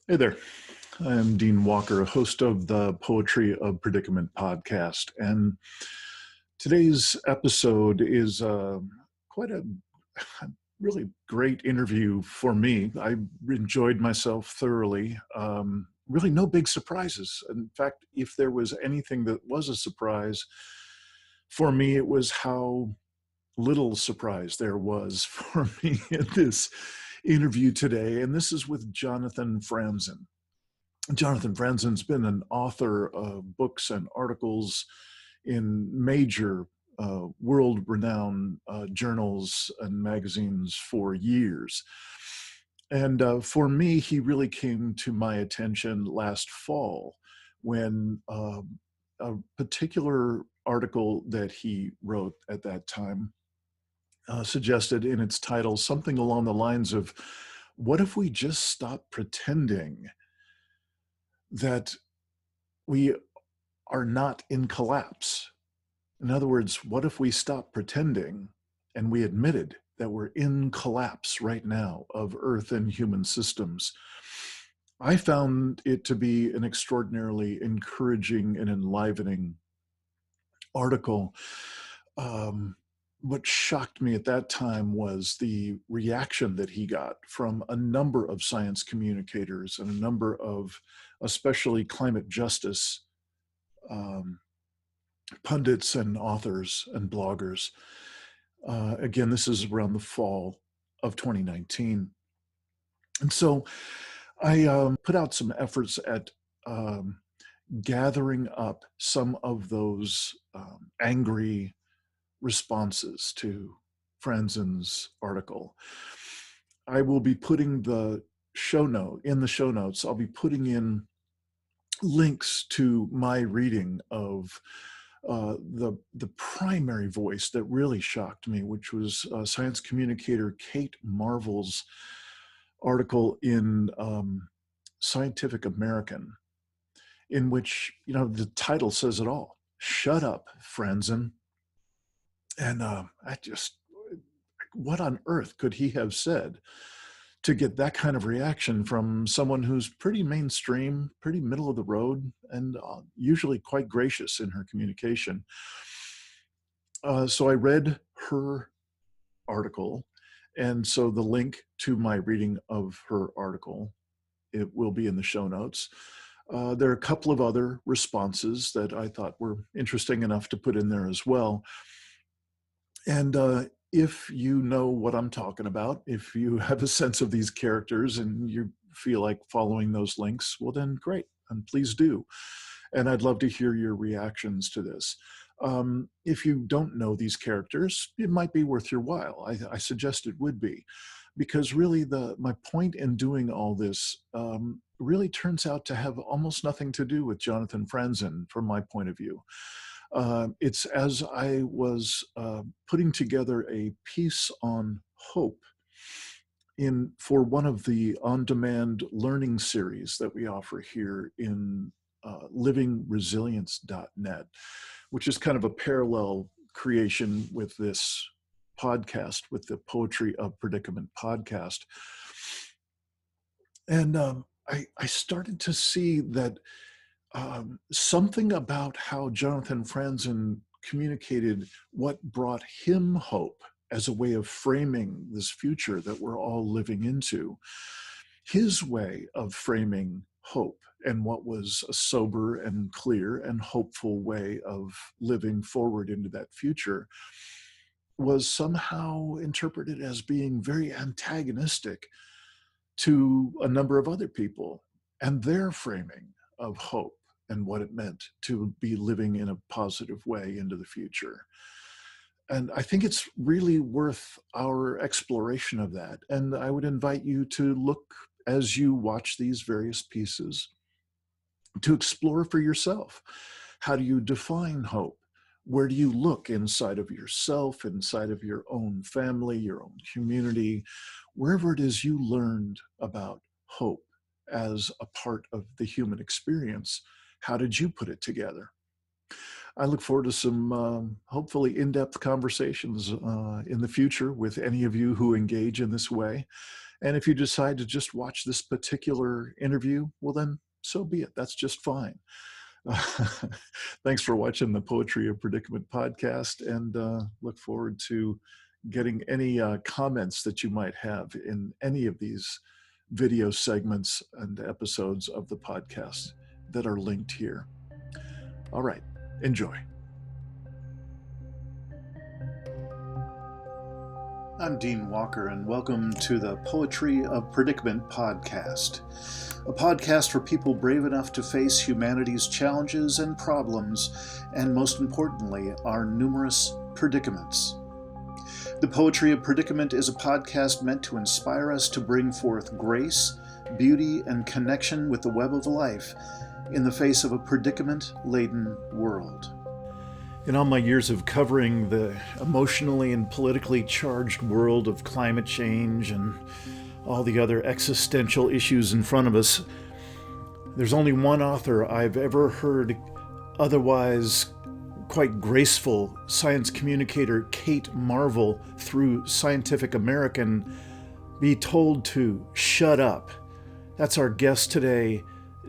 Hey there. I'm Dean Walker, host of the Poetry of Predicament podcast. And today's episode is quite a really great interview for me. I enjoyed myself thoroughly. Really, no big surprises. In fact, if there was anything that was a surprise for me, it was how little surprise there was for me in this interview today. And this is with Jonathan Franzen. Jonathan Franzen's been an author of books and articles in major world-renowned journals and magazines for years. And for me, he really came to my attention last fall when a particular article that he wrote at that time suggested in its title something along the lines of, what if we just stop pretending that we are not in collapse? In other words, what if we stop pretending and we admitted that we're in collapse right now of Earth and human systems? I found it to be an extraordinarily encouraging and enlivening article. What shocked me at that time was the reaction that he got from a number of science communicators and a number of especially climate justice pundits and authors and bloggers. Again, this is around the fall of 2019. And so I put out some efforts at gathering up some of those angry responses to Franzen's article. I will be putting the show notes, I'll be putting in links to my reading of the primary voice that really shocked me, which was science communicator Kate Marvel's article in Scientific American, in which, the title says it all. Shut up, Franzen. And what on earth could he have said to get that kind of reaction from someone who's pretty mainstream, pretty middle of the road, and usually quite gracious in her communication? So I read her article, and so the link to my reading of her article, it will be in the show notes. There are a couple of other responses that I thought were interesting enough to put in there as well. And if you know what I'm talking about, if you have a sense of these characters and you feel like following those links, well then great, and please do. And I'd love to hear your reactions to this. If you don't know these characters, it might be worth your while. I suggest it would be, because really my point in doing all this really turns out to have almost nothing to do with Jonathan Franzen from my point of view. It's as I was putting together a piece on hope for one of the on-demand learning series that we offer here in livingresilience.net, which is kind of a parallel creation with this podcast, with the Poetry of Predicament podcast. And I started to see that something about how Jonathan Franzen communicated what brought him hope as a way of framing this future that we're all living into. His way of framing hope and what was a sober and clear and hopeful way of living forward into that future was somehow interpreted as being very antagonistic to a number of other people and their framing of hope and what it meant to be living in a positive way into the future. And I think it's really worth our exploration of that. And I would invite you to look, as you watch these various pieces, to explore for yourself. How do you define hope? Where do you look inside of yourself, inside of your own family, your own community, wherever it is you learned about hope as a part of the human experience? How did you put it together? I look forward to some hopefully in-depth conversations in the future with any of you who engage in this way. And if you decide to just watch this particular interview, well, then so be it. That's just fine. Thanks for watching the Poetry of Predicament podcast, and look forward to getting any comments that you might have in any of these video segments and episodes of the podcast that are linked here. All right, enjoy. I'm Dean Walker, and welcome to the Poetry of Predicament podcast, a podcast for people brave enough to face humanity's challenges and problems, and most importantly, our numerous predicaments. The Poetry of Predicament is a podcast meant to inspire us to bring forth grace, beauty, and connection with the web of life in the face of a predicament-laden world. In all my years of covering the emotionally and politically charged world of climate change and all the other existential issues in front of us, there's only one author I've ever heard otherwise quite graceful science communicator Kate Marvel through Scientific American be told to shut up. That's our guest today,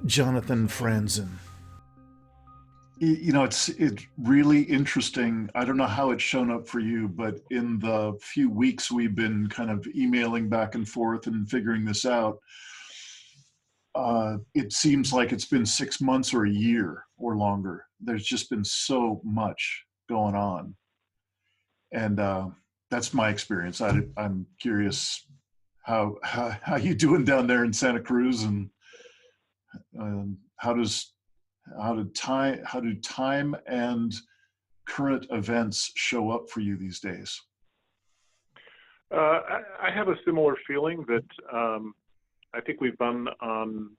Jonathan Franzen. You know, it's really interesting. I don't know how it's shown up for you, but in the few weeks we've been kind of emailing back and forth and figuring this out, it seems like it's been 6 months or a year or longer. There's just been so much going on. And that's my experience. I'm curious how you doing down there in Santa Cruz, and how do time and current events show up for you these days? I have a similar feeling that I think we've been on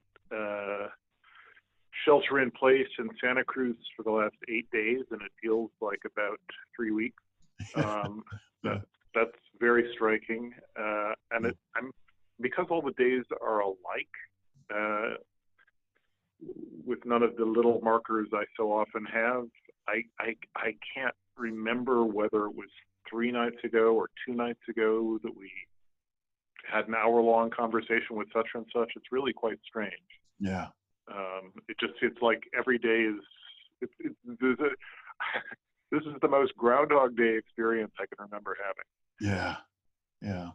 shelter in place in Santa Cruz for the last 8 days, and it feels like about 3 weeks. That's very striking, and because all the days are alike. With none of the little markers I so often have, I can't remember whether it was 3 nights ago or 2 nights ago that we had an hour-long conversation with such and such. It's really quite strange. Yeah. It's like every day is. This is the most Groundhog Day experience I can remember having. Yeah.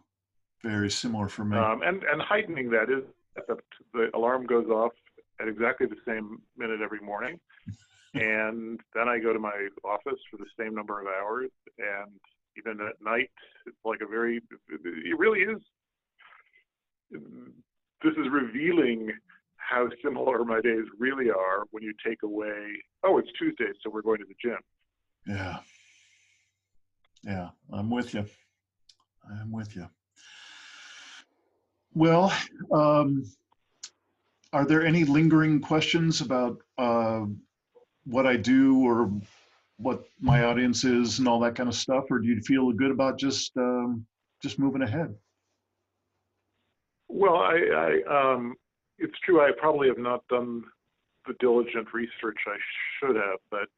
Very similar for me. And heightening that is that the alarm goes off at exactly the same minute every morning, and then I go to my office for the same number of hours, and even at night, it's like it really is, this is revealing how similar my days really are when you take away, it's Tuesday, so we're going to the gym. Yeah, I'm with you. Well, are there any lingering questions about what I do or what my audience is and all that kind of stuff, or do you feel good about just moving ahead? Well, it's true. I probably have not done the diligent research I should have, but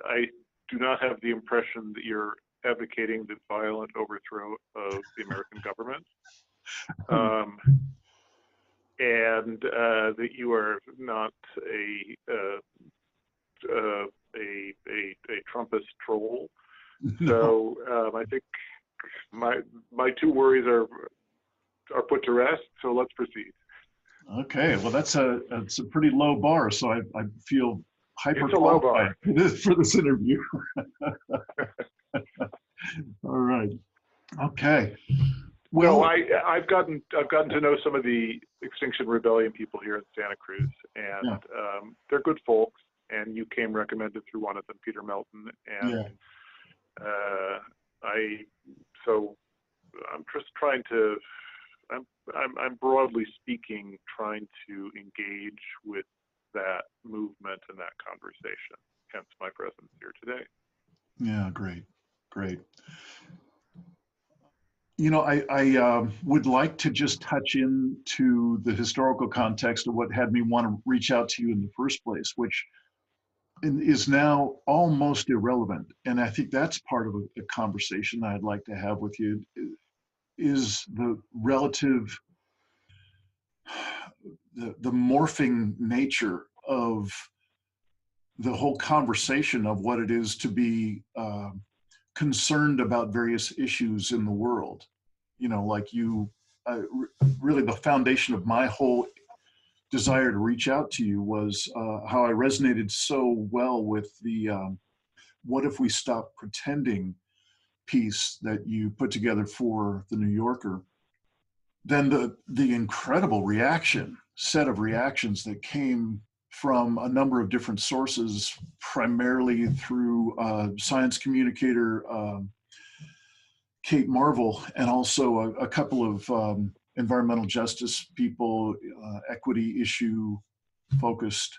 I do not have the impression that you're advocating the violent overthrow of the American government. And that you are not a Trumpist troll. So I think my 2 worries are put to rest. So let's proceed. Okay. Well, it's a pretty low bar, so I feel hyper qualified for this interview. All right. Okay. Well, I've gotten to know some of the Extinction Rebellion people here in Santa Cruz, and they're good folks. And you came recommended through one of them, Peter Melton, and I'm just trying to. I'm broadly speaking trying to engage with that movement and that conversation. Hence my presence here today. Yeah, great. You know, I would like to just touch into the historical context of what had me want to reach out to you in the first place, which is now almost irrelevant. And I think that's part of a conversation I'd like to have with you. is the relative, the morphing nature of the whole conversation of what it is to be concerned about various issues in the world. You know, like really the foundation of my whole desire to reach out to you was how I resonated so well with the what if we stop pretending piece that you put together for the New Yorker. Then the incredible set of reactions that came from a number of different sources, primarily through science communicator Kate Marvel, and also a couple of environmental justice people, equity issue focused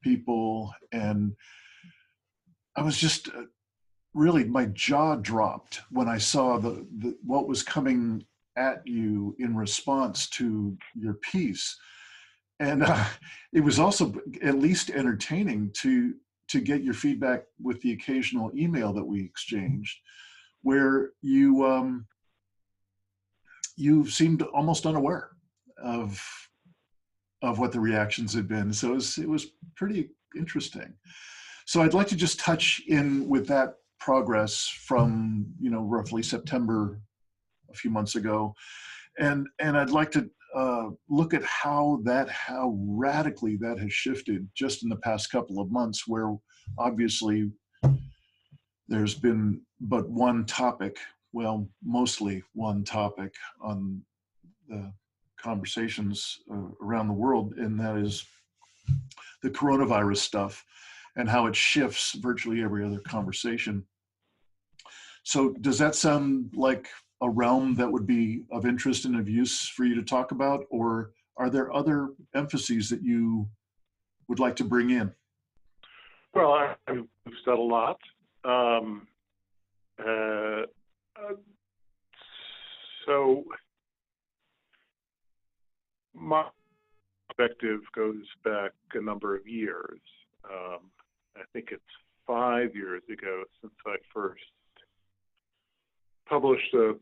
people. And I was just really, my jaw dropped when I saw what was coming at you in response to your piece. And it was also at least entertaining to get your feedback with the occasional email that we exchanged, where you seemed almost unaware of what the reactions had been. So it was pretty interesting. So I'd like to just touch in with that progress from, you know, roughly September a few months ago, and I'd like to look at how radically that has shifted just in the past couple of months, where obviously there's been but one topic, well, mostly one topic on the conversations around the world, and that is the coronavirus stuff and how it shifts virtually every other conversation. So does that sound like a realm that would be of interest and of use for you to talk about, or are there other emphases that you would like to bring in? Well, I've said a lot. So my perspective goes back a number of years. I think it's 5 years ago since I first published a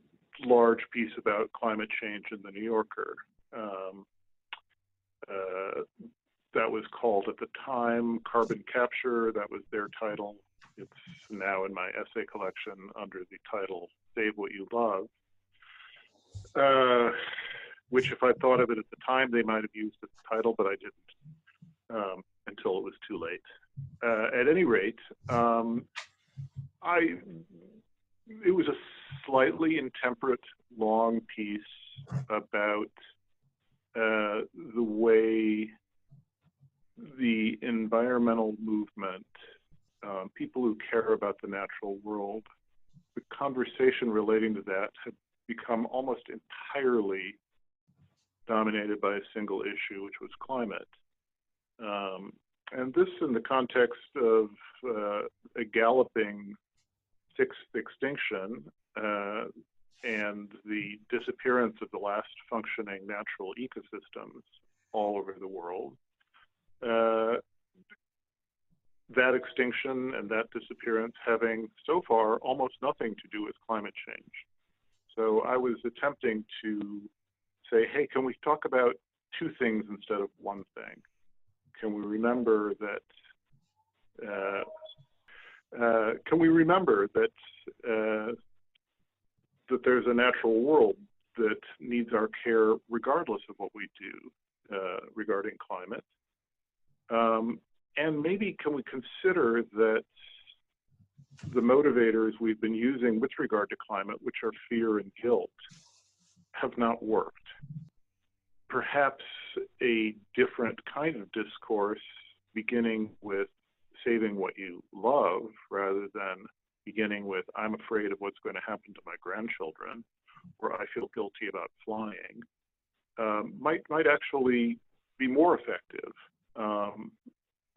large piece about climate change in the New Yorker. That was called at the time Carbon Capture. That was their title. It's now in my essay collection under the title Save What You Love, which if I thought of it at the time, they might have used as the title, but I didn't until it was too late. At any rate, it was a slightly intemperate, long piece about the way the environmental movement, people who care about the natural world, the conversation relating to that had become almost entirely dominated by a single issue, which was climate. And this in the context of a galloping sixth extinction and the disappearance of the last functioning natural ecosystems all over the world. That extinction and that disappearance having so far almost nothing to do with climate change. So I was attempting to say, hey, can we talk about two things instead of one thing? Can we remember that that there's a natural world that needs our care regardless of what we do regarding climate? And maybe can we consider that the motivators we've been using with regard to climate, which are fear and guilt, have not worked? Perhaps a different kind of discourse, beginning with saving what you love rather than beginning with I'm afraid of what's going to happen to my grandchildren, or I feel guilty about flying, might actually be more effective.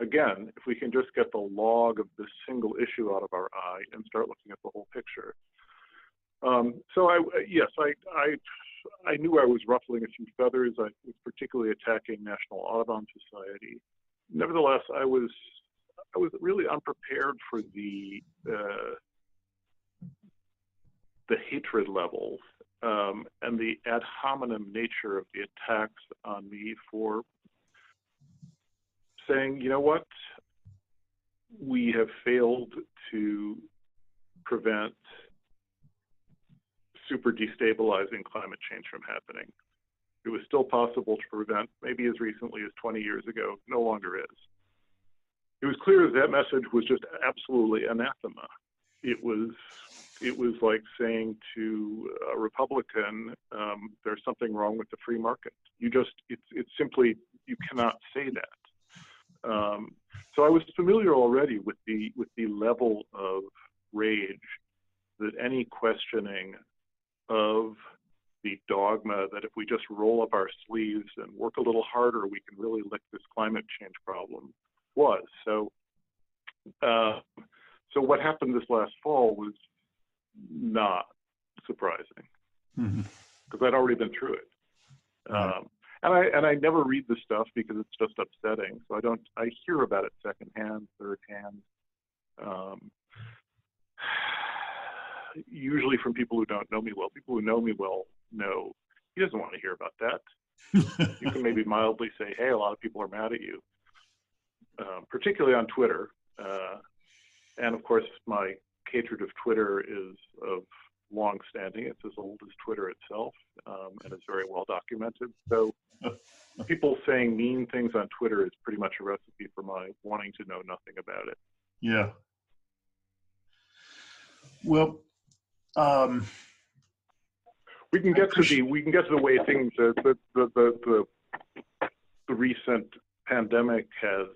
Again, if we can just get the log of this single issue out of our eye and start looking at the whole picture. So I knew I was ruffling a few feathers. I was particularly attacking National Audubon Society. Nevertheless, I was really unprepared for the hatred levels and the ad hominem nature of the attacks on me for saying, you know what, we have failed to prevent super destabilizing climate change from happening. It was still possible to prevent, maybe as recently as 20 years ago, no longer is. It was clear that message was just absolutely anathema. It was like saying to a Republican, there's something wrong with the free market. It's simply, you cannot say that. So I was familiar already with the level of rage that any questioning of the dogma that if we just roll up our sleeves and work a little harder, we can really lick this climate change problem was. So what happened this last fall was not surprising, because I'd already been through it. Right. And I never read the stuff because it's just upsetting. So I hear about it secondhand, thirdhand, usually from people who don't know me well. People who know me well know he doesn't want to hear about that. You can maybe mildly say, hey, a lot of people are mad at you, particularly on Twitter. And of course, my hatred of Twitter is of long standing. It's as old as Twitter itself, and it's very well documented. So people saying mean things on Twitter is pretty much a recipe for my wanting to know nothing about it. Yeah. Well, we can get to the way things the recent pandemic has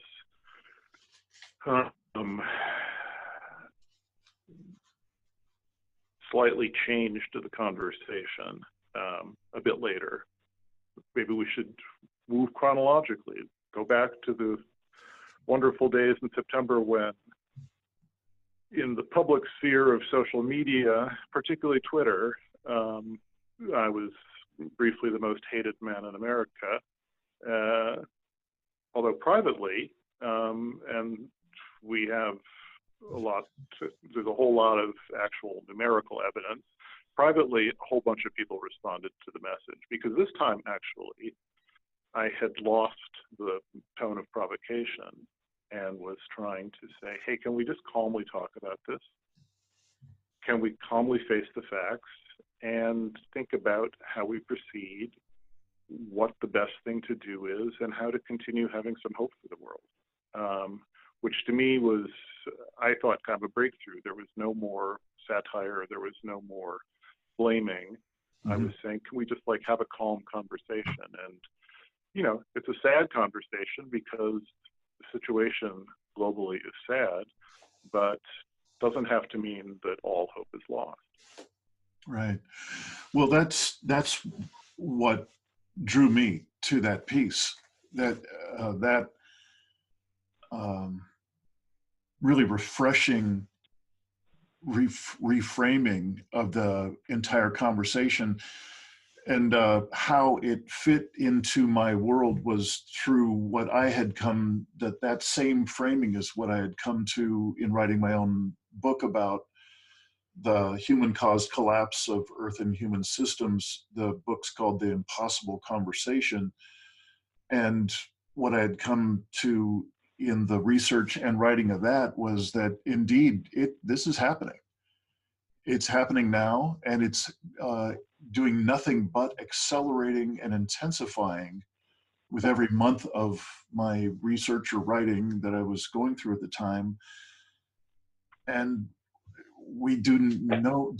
slightly changed the conversation a bit later. Maybe we should move chronologically, go back to the wonderful days in September when, in the public sphere of social media, particularly Twitter, I was briefly the most hated man in America, although privately, and we have there's a whole lot of actual numerical evidence. Privately, a whole bunch of people responded to the message, because this time, actually, I had lost the tone of provocation and was trying to say, hey, can we just calmly talk about this? Can we calmly face the facts and think about how we proceed, what the best thing to do is, and how to continue having some hope for the world? Which to me was, I thought, kind of a breakthrough. There was no more satire. There was no more blaming. I was saying, can we just have a calm conversation? And, it's a sad conversation because the situation globally is sad, but doesn't have to mean that all hope is lost. Right. Well, that's what drew me to that piece. That really refreshing reframing of the entire conversation, and how it fit into my world was through what I had come, that same framing is what I had come to in writing my own book about the human-caused collapse of Earth and human systems. The book's called The Impossible Conversation. And what I had come to in the research and writing of that was that indeed this is happening. It's happening now, and it's doing nothing but accelerating and intensifying with every month of my research or writing that I was going through at the time. And we do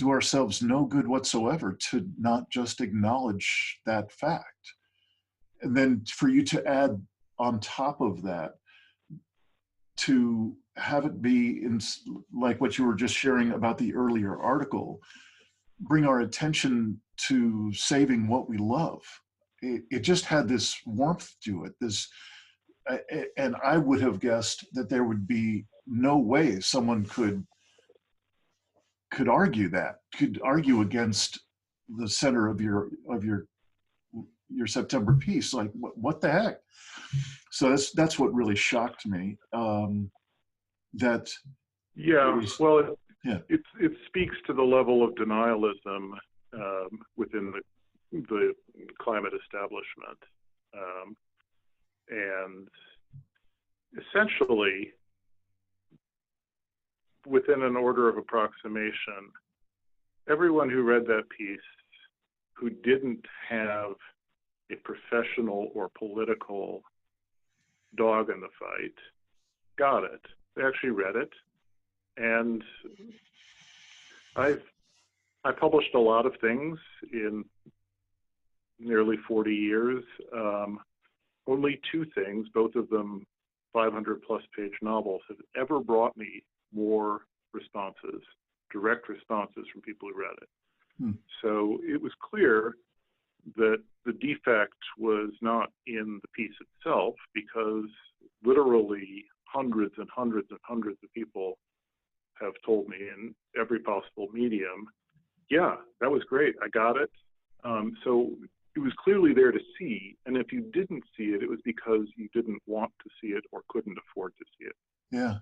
ourselves no good whatsoever to not just acknowledge that fact. And then for you to add on top of that, to have it be in, like what you were just sharing about the earlier article, bring our attention to saving what we love. It just had this warmth to it. And I would have guessed that there would be no way someone could argue against the center of your September piece. Like, what the heck? So that's what really shocked me. It speaks to the level of denialism within the climate establishment. And essentially, within an order of approximation, everyone who read that piece who didn't have a professional or political dog in the fight got it. They actually read it. And I published a lot of things in nearly 40 years. Only two things, both of them 500 plus page novels, have ever brought me more responses, direct responses from people who read it. So it was clear that the defect was not in the piece itself, because literally hundreds and hundreds and hundreds of people have told me in every possible medium, yeah, that was great, I got it. So it was clearly there to see, and if you didn't see it, it was because you didn't want to see it or couldn't afford to see it. Yeah.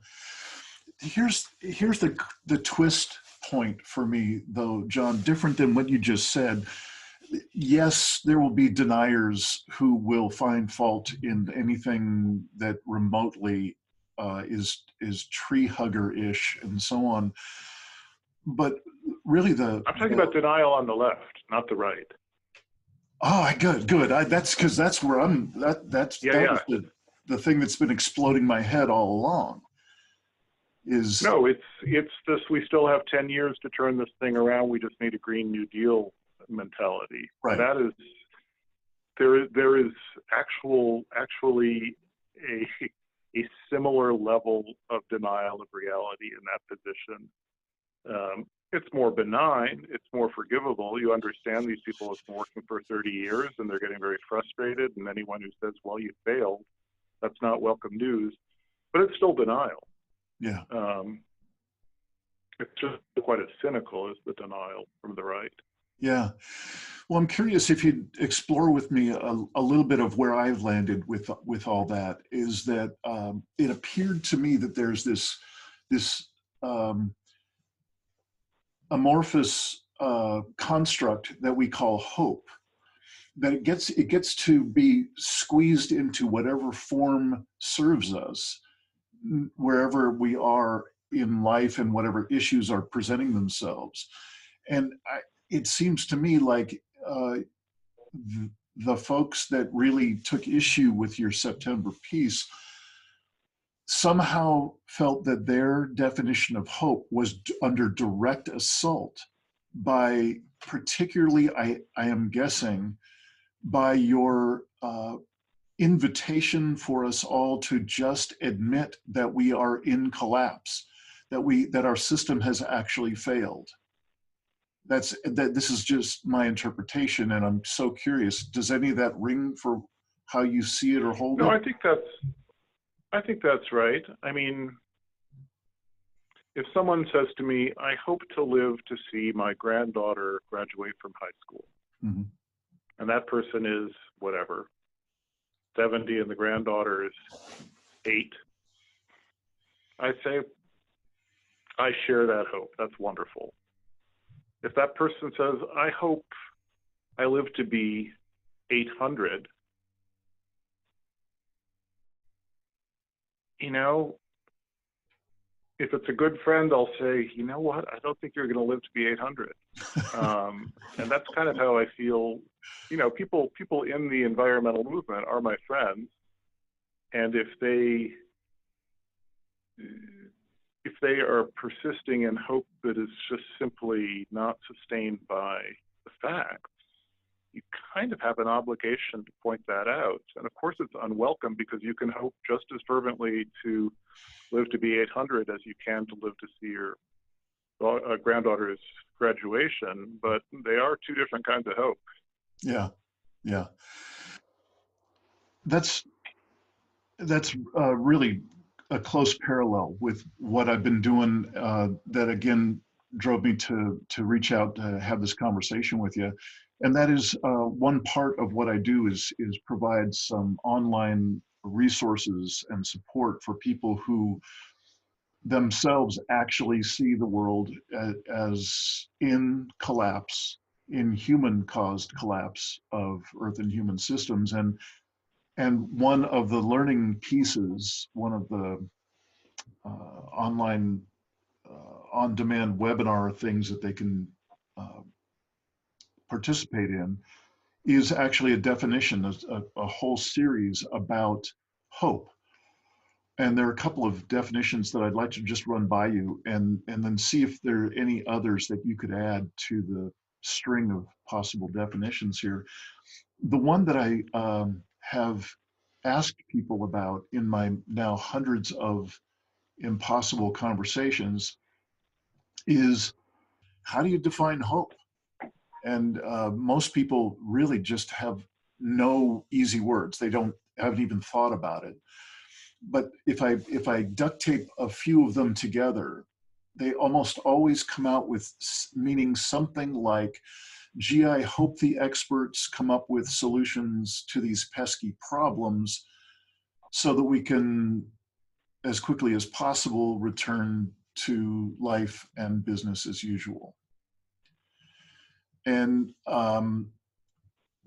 Here's the twist point for me, though, John, different than what you just said. Yes, there will be deniers who will find fault in anything that remotely is tree hugger-ish and so on. But really I'm talking about denial on the left, not the right. Oh, good. That's because that's where I'm. That was the thing that's been exploding my head all along. No, it's this. We still have 10 years to turn this thing around. We just need a Green New Deal mentality. Right. That is, there is actually a similar level of denial of reality in that position. It's more benign, it's more forgivable. You understand these people have been working for 30 years and they're getting very frustrated, and anyone who says, well, you failed, that's not welcome news, but it's still denial. Yeah. It's just quite as cynical as the denial from the right. Yeah. Well, I'm curious if you'd explore with me a little bit of where I've landed with all that. Is that it appeared to me that there's this amorphous construct that we call hope, that it gets to be squeezed into whatever form serves us, wherever we are in life and whatever issues are presenting themselves. And it seems to me like the folks that really took issue with your September piece somehow felt that their definition of hope was under direct assault by, particularly, I am guessing, by your invitation for us all to just admit that we are in collapse, that our system has actually failed. This is just my interpretation, and I'm so curious. Does any of that ring for how you see it or hold it? No, I think that's right. I mean, if someone says to me, I hope to live to see my granddaughter graduate from high school, mm-hmm. and that person is whatever, 70 and the granddaughter is 8, I say, I share that hope. That's wonderful. If that person says, I hope I live to be 800, you know, if it's a good friend, I'll say, you know what, I don't think you're going to live to be 800. And that's kind of how I feel. You know, people in the environmental movement are my friends. And if they are persisting in hope that is just simply not sustained by the facts, you kind of have an obligation to point that out. And of course it's unwelcome, because you can hope just as fervently to live to be 800 as you can to live to see your granddaughter's graduation, but they are two different kinds of hope. Yeah. That's really a close parallel with what I've been doing, that again drove me to reach out to have this conversation with you. And that is one part of what I do is provide some online resources and support for people who themselves actually see the world as in collapse, in human-caused collapse of Earth and human systems. And one of the learning pieces, one of the online on-demand webinar things that they can participate in is actually a definition, a whole series about hope. And there are a couple of definitions that I'd like to just run by you and then see if there are any others that you could add to the string of possible definitions here. The one that I have asked people about in my now hundreds of impossible conversations is, how do you define hope? And most people really just have no easy words. They haven't even thought about it. But if I duct tape a few of them together, they almost always come out with meaning something like, gee, I hope the experts come up with solutions to these pesky problems so that we can, as quickly as possible, return to life and business as usual. And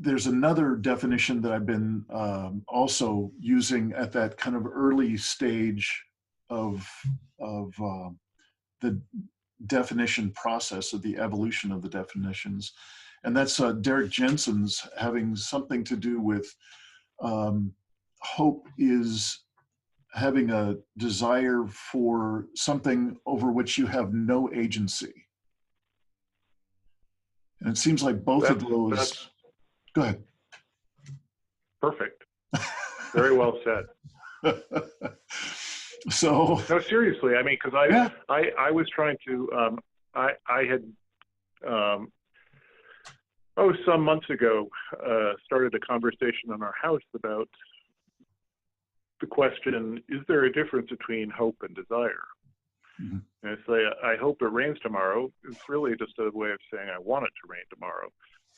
there's another definition that I've been also using at that kind of early stage of the definition process, of the evolution of the definitions. And that's Derek Jensen's, having something to do with hope is having a desire for something over which you have no agency. And it seems like both of those. Go ahead. Perfect. Very well said. So. No, seriously. I mean, because I was trying to. I had some months ago started a conversation in our house about the question: is there a difference between hope and desire? Mm-hmm. And I say, I hope it rains tomorrow. It's really just a way of saying I want it to rain tomorrow.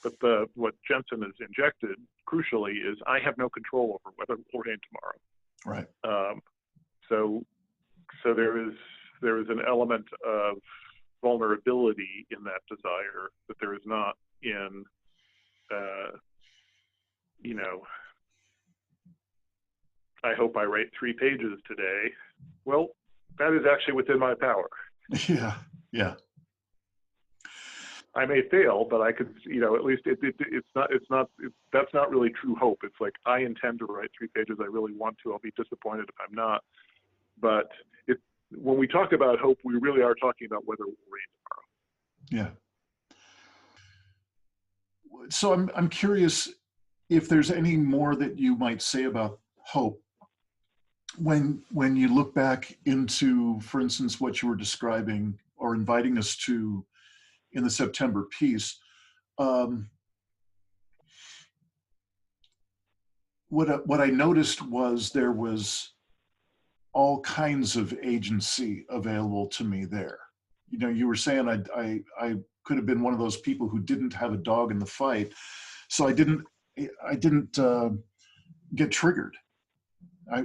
But what Jensen has injected, crucially, is I have no control over whether it will rain tomorrow. Right. So there is an element of vulnerability in that desire that there is not in, I hope I write 3 pages today. Well, that is actually within my power. Yeah. Yeah. I may fail, but I could, at least that's not really true hope. It's like, I intend to write 3 pages. I really want to. I'll be disappointed if I'm not. But when we talk about hope, we really are talking about whether it will rain tomorrow. Yeah. So I'm curious if there's any more that you might say about hope when you look back into, for instance, what you were describing or inviting us to in the September piece. What I noticed was there was all kinds of agency available to me there. You were saying I could have been one of those people who didn't have a dog in the fight, so I didn't get triggered.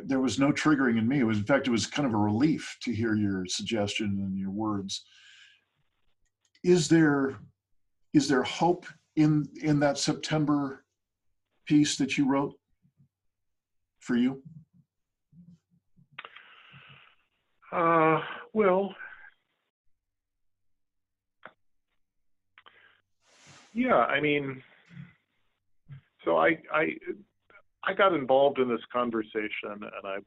There was no triggering in me. In fact, it was kind of a relief to hear your suggestion and your words. Is there hope in that September piece that you wrote for you? Well, yeah. I mean, so I got involved in this conversation, and I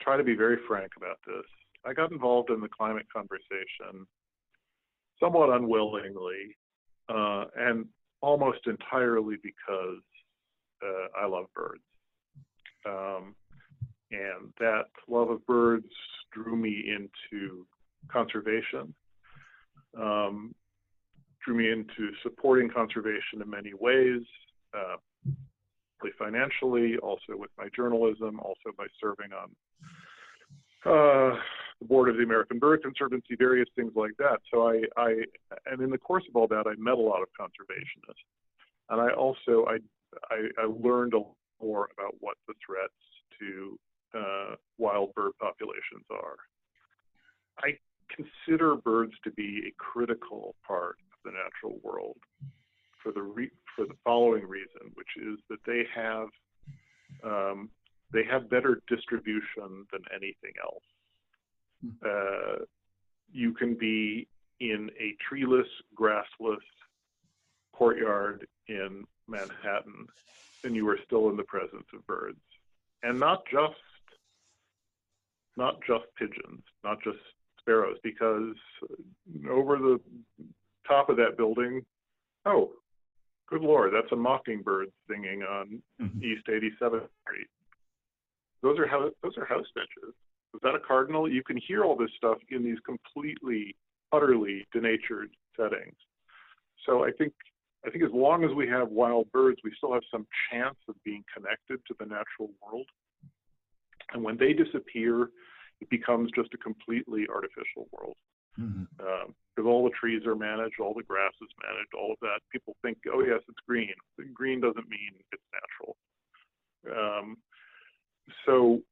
try to be very frank about this. I got involved in the climate conversation somewhat unwillingly, and almost entirely because I love birds. And that love of birds drew me into conservation, drew me into supporting conservation in many ways, financially, also with my journalism, also by serving on the board of the American Bird Conservancy, various things like that. So and in the course of all that, I met a lot of conservationists, and I also I learned a lot more about what the threats to wild bird populations are. I consider birds to be a critical part of the natural world. following reason, which is that they have better distribution than anything else. You can be in a treeless, grassless courtyard in Manhattan, and you are still in the presence of birds, and not just pigeons, not just sparrows, because over the top of that building, oh, good Lord, that's a mockingbird singing on East 87th Street. Those are house finches. Is that a cardinal? You can hear all this stuff in these completely, utterly denatured settings. So I think as long as we have wild birds, we still have some chance of being connected to the natural world. And when they disappear, it becomes just a completely artificial world. Because all the trees are managed, all the grass is managed, all of that. People think, oh yes, it's green. Green doesn't mean it's natural. So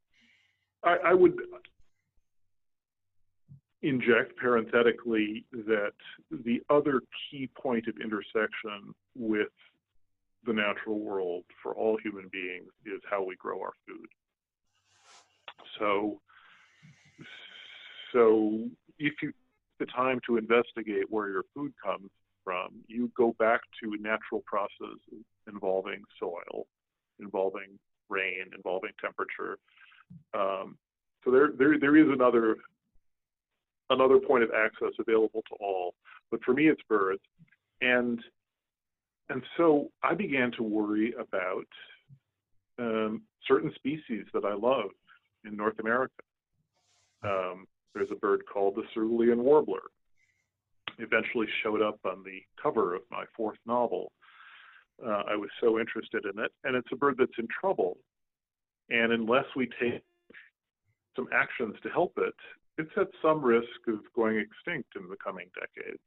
I would inject parenthetically that the other key point of intersection with the natural world for all human beings is how we grow our food. So if you take the time to investigate where your food comes from, you go back to natural processes involving soil, involving rain, involving temperature. So there is another point of access available to all, but for me it's birds, and so I began to worry about certain species that I love in North America. There's a bird called the cerulean warbler. Eventually showed up on the cover of my fourth novel. I was so interested in it, and it's a bird that's in trouble. And unless we take some actions to help it, it's at some risk of going extinct in the coming decades.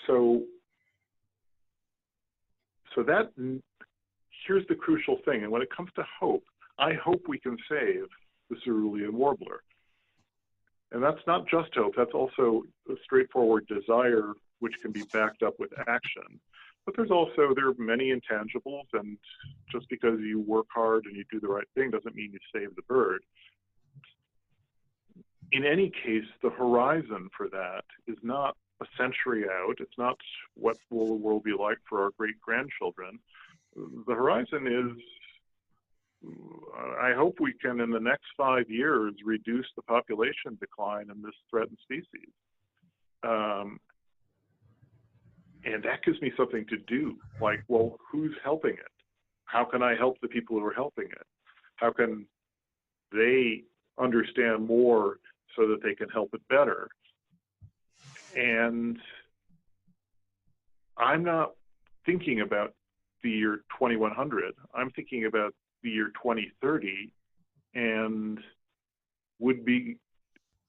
So that here's the crucial thing. And when it comes to hope, I hope we can save the cerulean warbler. And that's not just hope, that's also a straightforward desire which can be backed up with action. But there are many intangibles, and just because you work hard and you do the right thing doesn't mean you save the bird. In any case, the horizon for that is not a century out. It's not what will the world be like for our great-grandchildren. The horizon is, I hope we can, in the next 5 years, reduce the population decline in this threatened species. And that gives me something to do. Like, well, who's helping it? How can I help the people who are helping it? How can they understand more so that they can help it better? And I'm not thinking about the year 2100. I'm thinking about the year 2030, and would be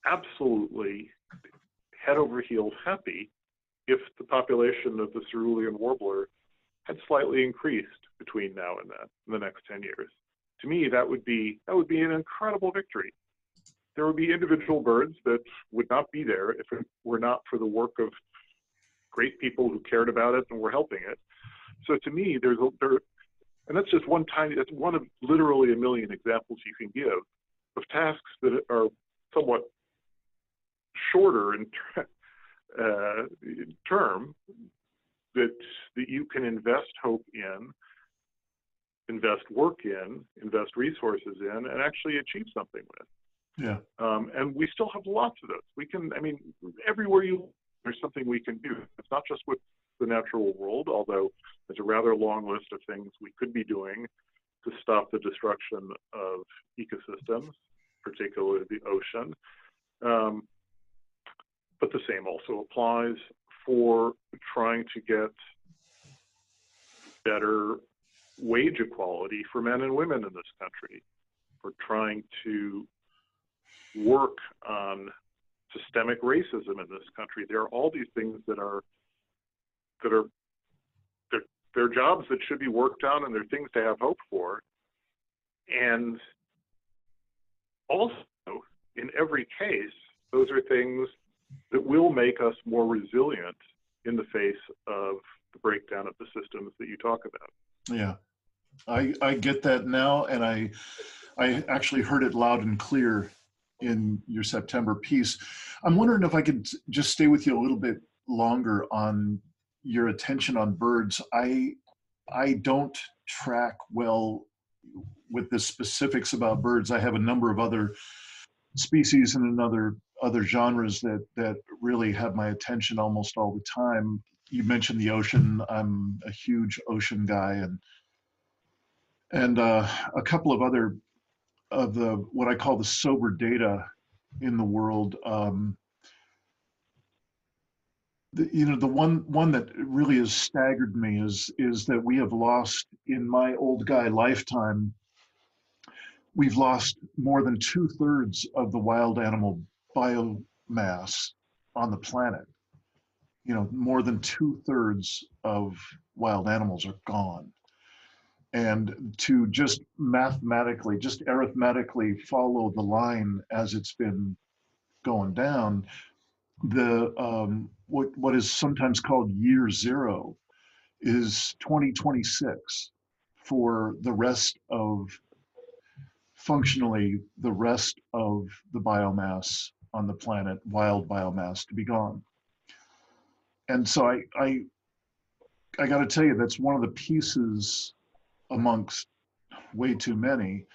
absolutely head over heels happy if the population of the cerulean warbler had slightly increased between now and then, in the next 10 years. To me, that would be an incredible victory. There would be individual birds that would not be there if it were not for the work of great people who cared about it and were helping it. So to me, and that's just that's one of literally a million examples you can give of tasks that are somewhat shorter in term that you can invest hope in, invest work in, invest resources in, and actually achieve something with. Yeah. And we still have lots of those. We can, everywhere there's something we can do. It's not just with the natural world, although there's a rather long list of things we could be doing to stop the destruction of ecosystems, particularly the ocean. But the same also applies for trying to get better wage equality for men and women in this country, for trying to work on systemic racism in this country. There are all these things that are they're jobs that should be worked on, and they're things to have hope for. And also, in every case, those are things that will make us more resilient in the face of the breakdown of the systems that you talk about. Yeah, I get that now, and I actually heard it loud and clear in your September piece. I'm wondering if I could just stay with you a little bit longer on your attention on birds. I don't track well with the specifics about birds. I have a number of other species and other genres that really have my attention almost all the time. You mentioned the ocean. I'm a huge ocean guy, and a couple of other of the what I call the sober data in the world. The one that really has staggered me is that we have lost, in my old guy lifetime, we've lost more than 2/3 of the wild animal biomass on the planet. More than 2/3 of wild animals are gone. And to just mathematically, just arithmetically follow the line as it's been going down, the what is sometimes called year zero is 2026 for the rest of, functionally, the rest of the biomass on the planet, wild biomass, to be gone. And so I got to tell you, that's one of the pieces amongst way too many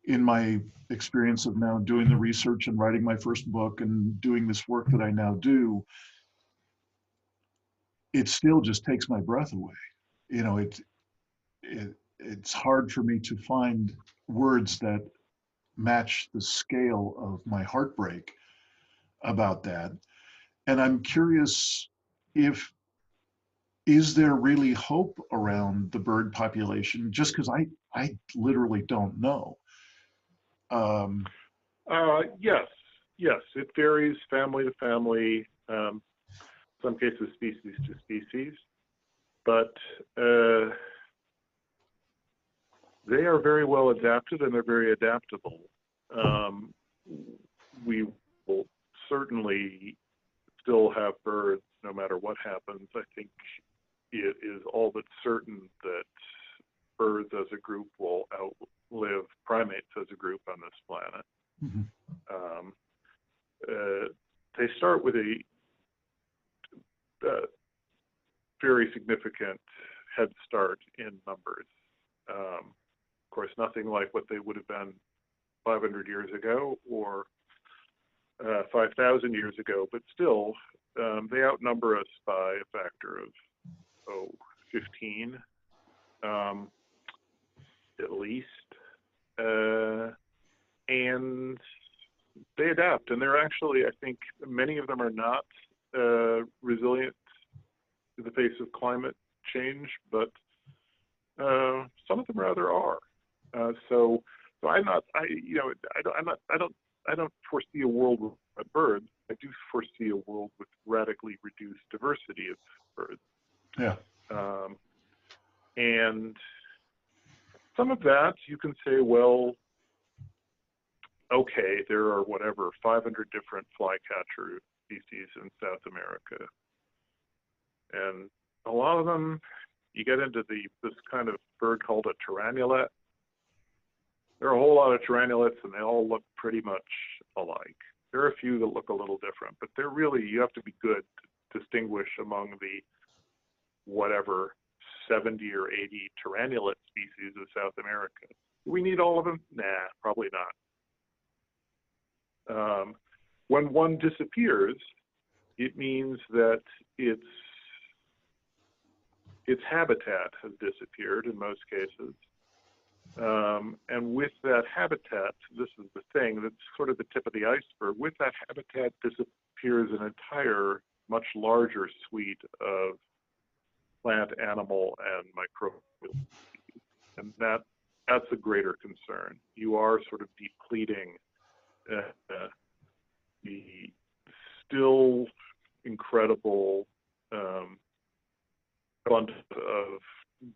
in my experience of now doing the research and writing my first book and doing this work that I now do. It still just takes my breath away. It's hard for me to find words that match the scale of my heartbreak about that. And I'm curious, if is there really hope around the bird population? Just because I literally don't know. Yes, it varies family to family, some cases species to species, but they are very well adapted and they're very adaptable. We will certainly still have birds no matter what happens. I think it is all but certain that birds as a group will outlive primates as a group on this planet. Mm-hmm. They start with a very significant head start in numbers. Of course, nothing like what they would have been 500 years ago or 5,000 years ago, but still, they outnumber us by a factor of 15 at least, and they adapt. And they're actually, I think, many of them are not resilient in the face of climate change, but some of them rather are. So I'm not. I don't foresee a world with birds. I do foresee a world with radically reduced diversity of birds. Yeah. And some of that you can say, well, okay, there are 500 different flycatcher species in South America, and a lot of them, you get into this kind of bird called a tyrannulet. There are a whole lot of tyrannulettes, and they all look pretty much alike. There are a few that look a little different, but they're really, you have to be good to distinguish among the 70 or 80 tyrannulet species of South America. Do we need all of them? Nah, probably not. When one disappears, it means that its habitat has disappeared in most cases. And with that habitat, this is the thing that's sort of the tip of the iceberg, with that habitat disappears an entire, much larger suite of plant, animal, and microbial species. And that's a greater concern. You are sort of depleting the still incredible abundance of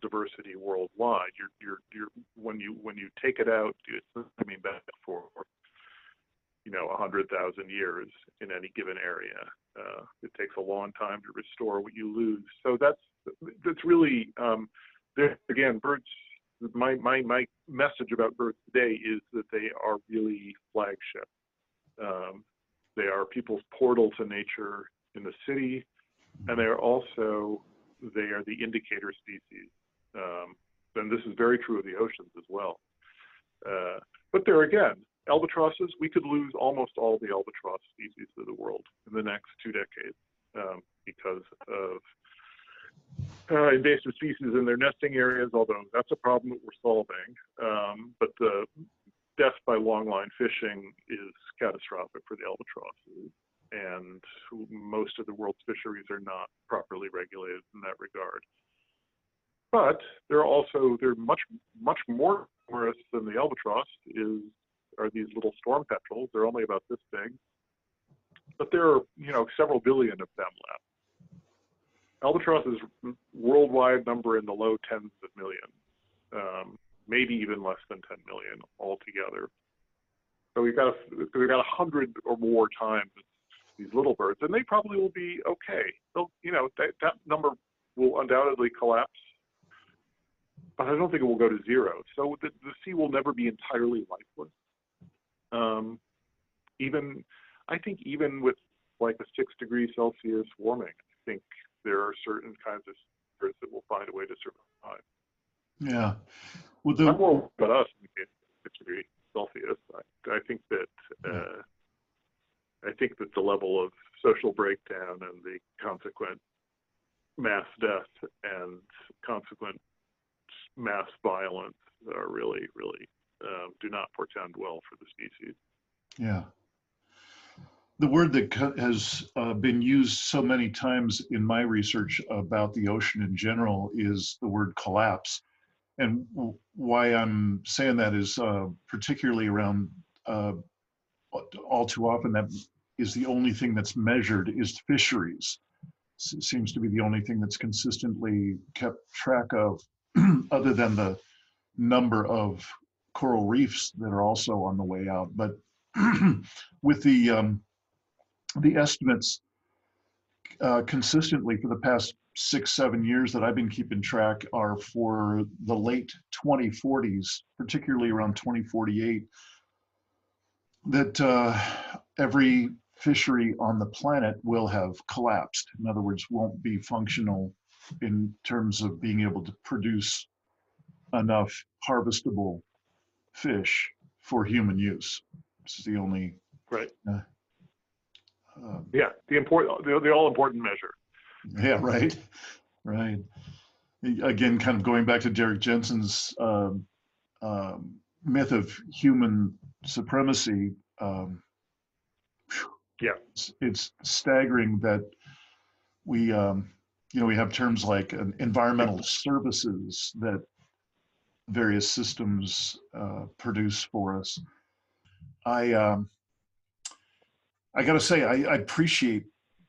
diversity worldwide. You're when you take it out, it's coming back for 100,000 years in any given area. It takes a long time to restore what you lose. So that's really, there again, birds, my message about birds today is that they are really flagship. They are people's portal to nature in the city, and they are the indicator species. And this is very true of the oceans as well. But there again, albatrosses, we could lose almost all the albatross species of the world in the next 2 decades because of invasive species in their nesting areas, although that's a problem that we're solving. But the death by longline fishing is catastrophic for the albatrosses, and most of the world's fisheries are not properly regulated in that regard. But they're much more numerous than the albatross are these little storm petrels. They're only about this big, but there are several billion of them left. Albatrosses worldwide number in the low tens of millions, maybe even less than 10 million altogether. So we've got 100 or more times these little birds, and they probably will be okay. They'll, that number will undoubtedly collapse, but I don't think it will go to zero. So the sea will never be entirely lifeless. I think even with like a 6 degrees Celsius warming, I think there are certain kinds of birds that will find a way to survive. Yeah. I'm more about us in the case of 6 degrees Celsius. I think that the level of social breakdown and the consequent mass death and consequent mass violence are really, really do not portend well for the species. Yeah. The word that has been used so many times in my research about the ocean in general is the word collapse. And why I'm saying that is particularly around all too often that is the only thing that's measured is fisheries. It seems to be the only thing that's consistently kept track of other than the number of coral reefs that are also on the way out. But with the estimates consistently for the past 6-7 years that I've been keeping track are for the late 2040s, particularly around 2048, that every fishery on the planet will have collapsed. In other words, won't be functional in terms of being able to produce enough harvestable fish for human use. This is the only right. The all important measure. Yeah, right. Again, kind of going back to Derek Jensen's myth of human supremacy. It's staggering that we have terms like environmental services that various systems produce for us. I got to say, I appreciate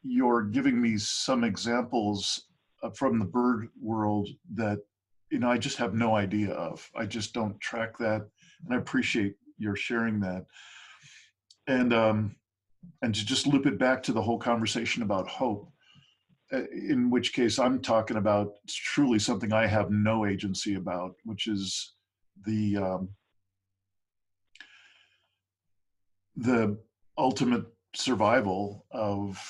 your giving me some examples from the bird world that I just have no idea of. I just don't track that, and I appreciate your sharing that. And to just loop it back to the whole conversation about hope, in which case I'm talking about truly something I have no agency about, which is the ultimate survival of,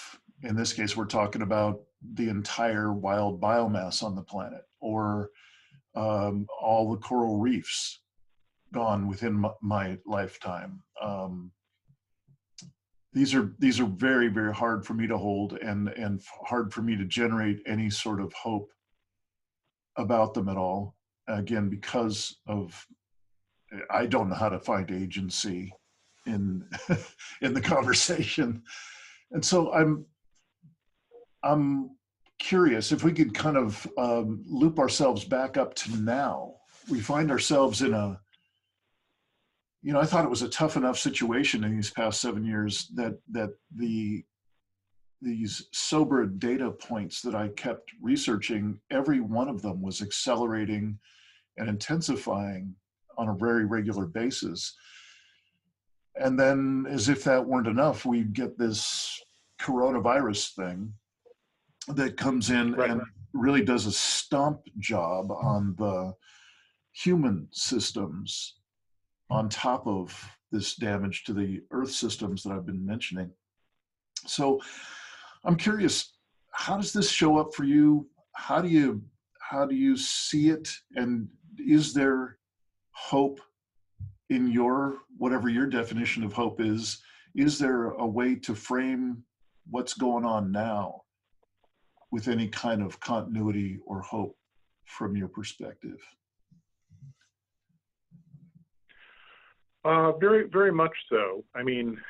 in this case, we're talking about the entire wild biomass on the planet, or all the coral reefs gone within my lifetime. These are very, very hard for me to hold, and hard for me to generate any sort of hope about them at all. Again, because of I don't know how to find agency in in the conversation, and so I'm curious if we could kind of loop ourselves back up to now. We find ourselves in a, I thought it was a tough enough situation in these past 7 years that these sober data points that I kept researching, every one of them was accelerating and intensifying on a very regular basis. And then, as if that weren't enough, we get this coronavirus thing that comes in Right. and really does a stomp job on the human systems on top of this damage to the earth systems that I've been mentioning. So I'm curious, how does this show up for you? How do you see it? And is there hope in your, whatever your definition of hope is there a way to frame what's going on now with any kind of continuity or hope from your perspective? Very, very much so. I mean,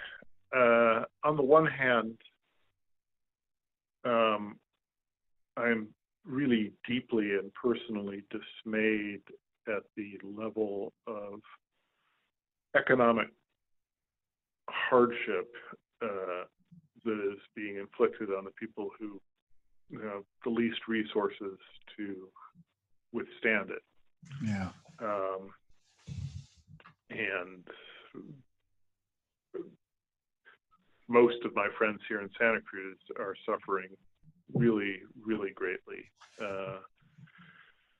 on the one hand, I'm really deeply and personally dismayed at the level of economic hardship that is being inflicted on the people who have the least resources to withstand it. Yeah. And most of my friends here in Santa Cruz are suffering really, really greatly.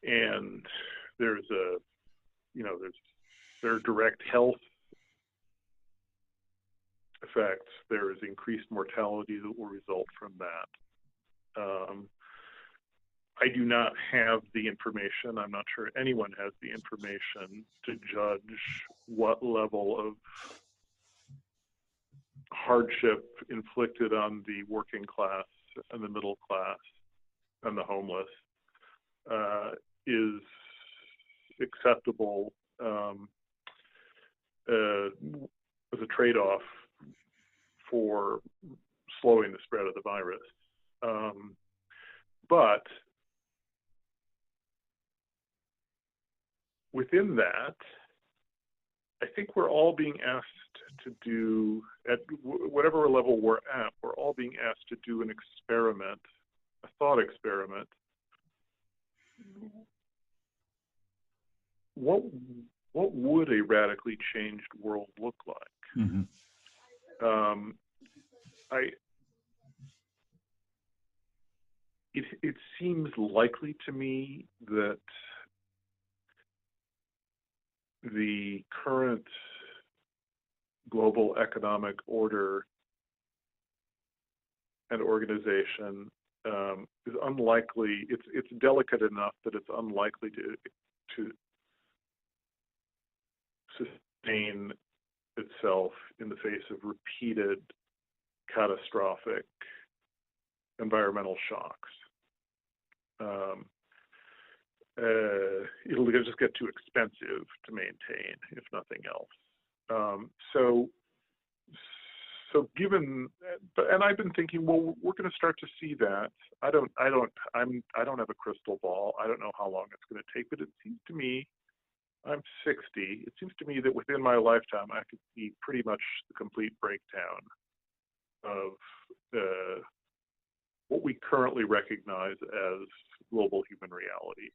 And there are direct health effects. There is increased mortality that will result from that. I do not have the information. I'm not sure anyone has the information to judge what level of hardship inflicted on the working class and the middle class and the homeless is acceptable as a trade-off for slowing the spread of the virus. But within that, I think we're all being asked to do, at whatever level we're at, we're all being asked to do an experiment, a thought experiment. What would a radically changed world look like? Mm-hmm. It seems likely to me that the current global economic order and organization is unlikely. It's delicate enough that it's unlikely to sustain itself in the face of repeated catastrophic environmental shocks. It'll just get too expensive to maintain, if nothing else. So given, and I've been thinking, well, we're going to start to see that. I don't have a crystal ball. I don't know how long it's going to take, but it seems to me, I'm 60. It seems to me that within my lifetime, I could see pretty much the complete breakdown of what we currently recognize as global human reality.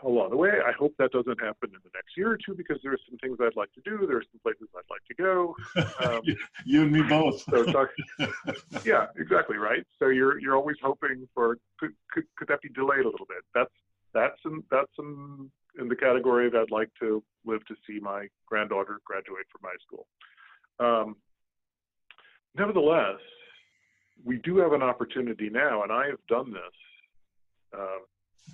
Along the way, I hope that doesn't happen in the next year or two, because there are some things I'd like to do. There are some places I'd like to go. You and me both. Yeah, exactly, right. So you're always hoping for, could that be delayed a little bit? That's in the category that I'd like to live to see my granddaughter graduate from high school. Nevertheless, we do have an opportunity now, and I have done this,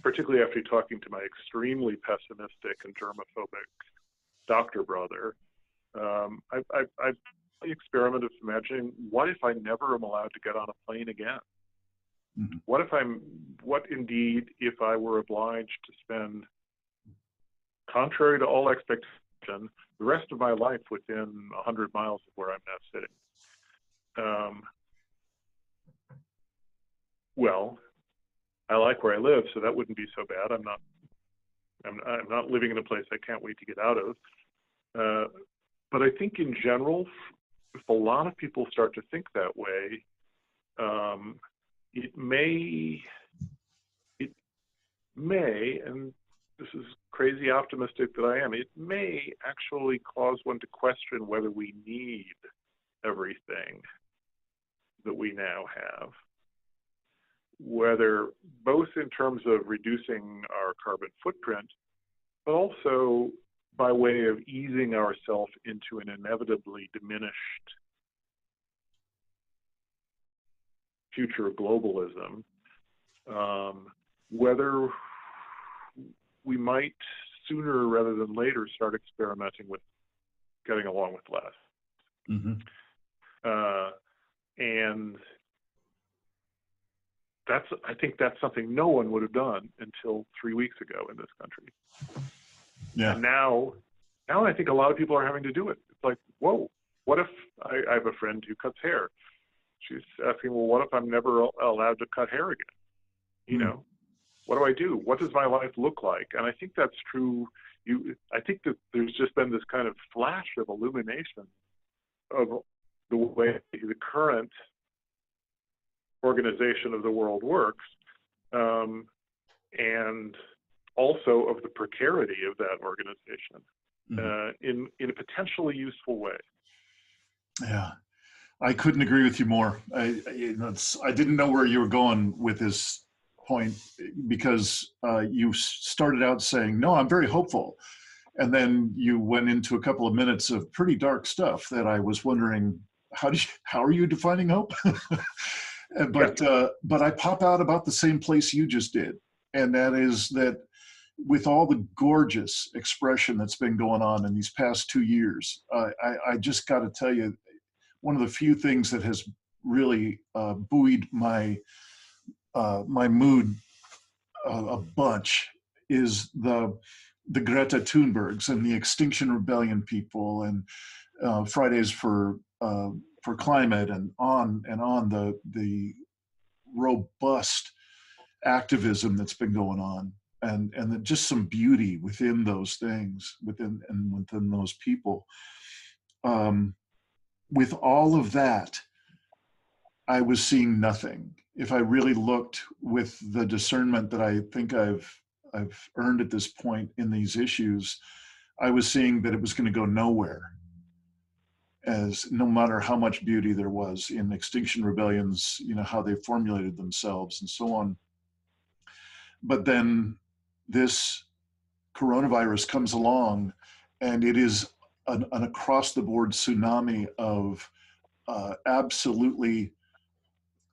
particularly after talking to my extremely pessimistic and germophobic doctor brother. I've experimented with imagining, what if I never am allowed to get on a plane again? Mm-hmm. What indeed if I were obliged to spend, contrary to all expectation, the rest of my life within 100 miles of where I'm now sitting? Well, I like where I live, so that wouldn't be so bad. I'm not living in a place I can't wait to get out of. But I think in general, if a lot of people start to think that way, it may, and this is crazy optimistic that I am, it may actually cause one to question whether we need everything that we now have, whether both in terms of reducing our carbon footprint, but also by way of easing ourselves into an inevitably diminished future of globalism, whether we might sooner rather than later start experimenting with getting along with less. Mm-hmm. And I think that's something no one would have done until 3 weeks ago in this country. Yeah. And now I think a lot of people are having to do it. It's like, whoa, what if I have a friend who cuts hair? She's asking, well, what if I'm never allowed to cut hair again? You know, what do I do? What does my life look like? And I think that's true. I think that there's just been this kind of flash of illumination of the way the current organization of the world works, and also of the precarity of that organization in a potentially useful way. Yeah, I couldn't agree with you more. I didn't know where you were going with this point, because you started out saying, no, I'm very hopeful. And then you went into a couple of minutes of pretty dark stuff that I was wondering, how are you defining hope? But I pop out about the same place you just did. And that is that with all the gorgeous expression that's been going on in these past 2 years, I just got to tell you, one of the few things that has really buoyed my mood a bunch is the Greta Thunbergs and the Extinction Rebellion people and Fridays for Climate and on the robust activism that's been going on, and just some beauty within those things, within those people. With all of that, I was seeing nothing. If I really looked with the discernment that I think I've earned at this point in these issues, I was seeing that it was going to go nowhere, as no matter how much beauty there was in Extinction Rebellions, you know, how they formulated themselves and so on. But then this coronavirus comes along, and it is an across-the-board tsunami of absolutely,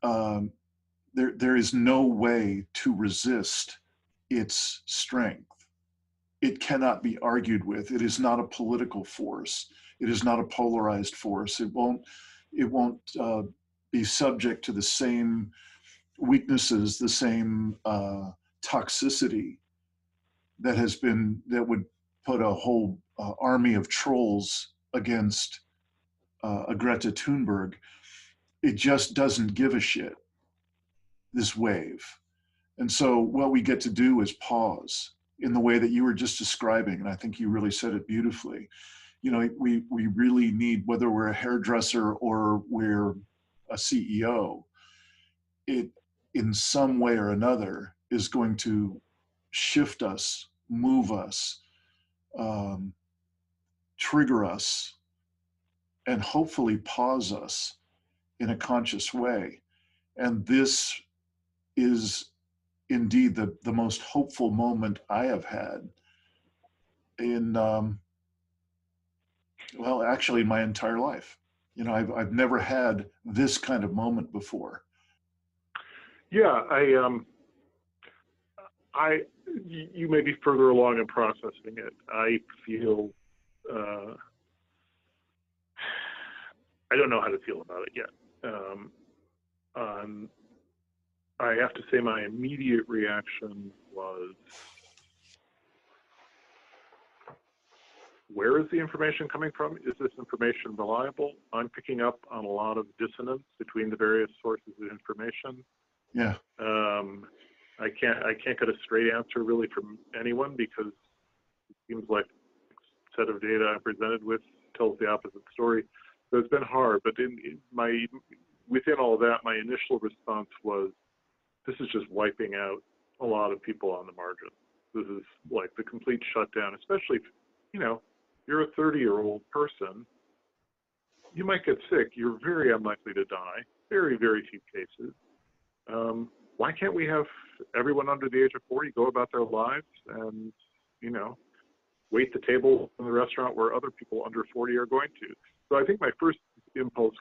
there is no way to resist its strength. It cannot be argued with. It is not a political force. It is not a polarized force. It won't be subject to the same weaknesses, the same toxicity that would put a whole army of trolls against a Greta Thunberg. It just doesn't give a shit, this wave. And so what we get to do is pause in the way that you were just describing, and I think you really said it beautifully. You know, we really need, whether we're a hairdresser or we're a CEO, it in some way or another is going to shift us, move us, trigger us, and hopefully pause us in a conscious way. And this is indeed the most hopeful moment I have had in, well, actually in my entire life. You know, I've never had this kind of moment before. Yeah, you may be further along in processing it. I feel, I don't know how to feel about it yet. I have to say my immediate reaction was, where is the information coming from? Is this information reliable? I'm picking up on a lot of dissonance between the various sources of information. Yeah. I can't get a straight answer really from anyone, because it seems like the set of data I'm presented with tells the opposite story. So it's been hard, but within all that, my initial response was, this is just wiping out a lot of people on the margin. This is like the complete shutdown, especially if, you know, you're a 30-year-old person. You might get sick. You're very unlikely to die. Very, very few cases. Why can't we have everyone under the age of 40 go about their lives and, you know, wait the table in the restaurant where other people under 40 are going to? So I think my first impulse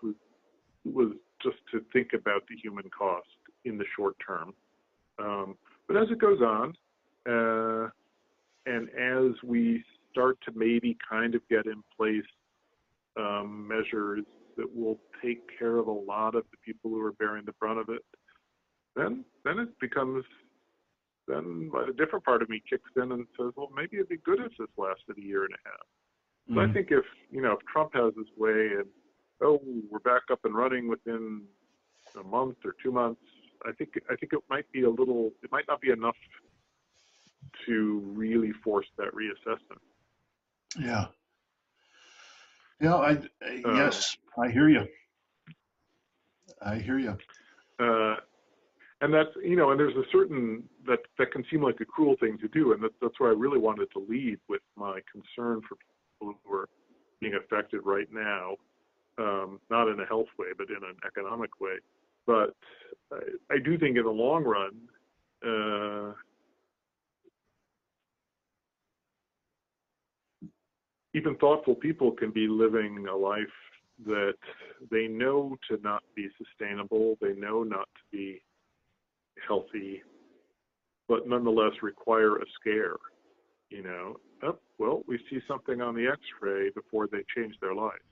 was just to think about the human cost in the short term. But as it goes on, and as we start to maybe kind of get in place measures that will take care of a lot of the people who are bearing the brunt of it, then it becomes, then a different part of me kicks in and says, well, maybe it'd be good if this lasted a year and a half. So I think if Trump has his way and, we're back up and running within a month or 2 months, I think it might not be enough to really force that reassessment. Yeah. Yeah, yes, I hear you. And that's, and there's a certain, that can seem like a cruel thing to do. And that's where I really wanted to lead with my concern for people who are being affected right now, not in a health way, but in an economic way. But I do think in the long run, even thoughtful people can be living a life that they know to not be sustainable, they know not to be healthy, but nonetheless require a scare. We see something on the X-ray before they change their life.